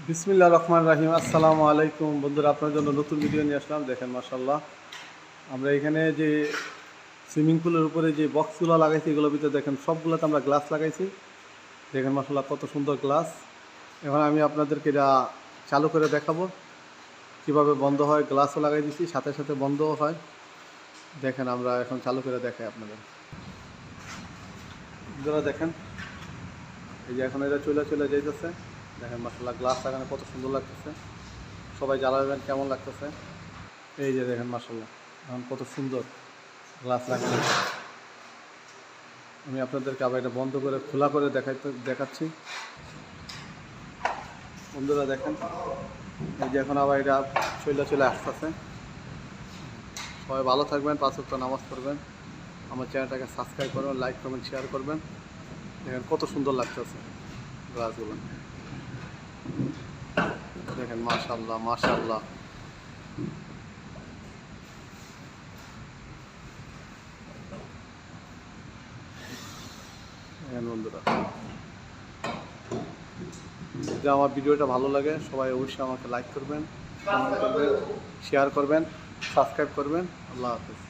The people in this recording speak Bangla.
বিসমিল্লাহির রহমানির রহিম। আসসালামু আলাইকুম বন্ধুরা, আপনার জন্য নতুন ভিডিও নিয়ে আসলাম। দেখেন মাশাআল্লাহ, আমরা এখানে যে সুইমিং পুলের উপরে যে বক্সগুলো লাগাইছি এগুলোর ভিতরে দেখেন সবগুলোতে আমরা গ্লাস লাগাইছি। দেখেন মাশাআল্লাহ কত সুন্দর গ্লাস। এখন আমি আপনাদেরকে এটা চালু করে দেখাবো কিভাবে বন্ধ হয়। গ্লাসও লাগাই দিছি, সাথে সাথে বন্ধও হয়। দেখেন আমরা এখন চালু করে দেখাই আপনাদের। বন্ধুরা দেখেন, এই যে এখন এটা চলে চলে যাইতেছে। দেখেন মাশাআল্লাহ গ্লাস লাগানো কত সুন্দর লাগতেছে। সবাই জ্বালাবেন কেমন লাগতেছে। এই যে দেখেন মাশাআল্লাহ এখন কত সুন্দর গ্লাস লাগানো। আমি আপনাদেরকে আবার এটা বন্ধ করে খোলা করে দেখাচ্ছি। বন্ধুরা দেখেন, এই যে এখন আবার এটা চলে আসতেছে। সবাই ভালো থাকবেন, 5 ওয়াক্ত নামাজ পড়বেন, আমার চ্যানেলটাকে সাবস্ক্রাইব করবেন, লাইক করবেন, শেয়ার করবেন। দেখেন কত সুন্দর লাগতেছে গ্লাসগুলো। দেখেন মাশাআল্লাহ মাশাআল্লাহ। দেখেন বন্ধুরা, যদি আমার ভিডিওটা ভালো লাগে সবাই অবশ্যই আমাকে লাইক করবেন, কমেন্ট করবেন, শেয়ার করবেন, সাবস্ক্রাইব করবেন। আল্লাহ হাফেজ।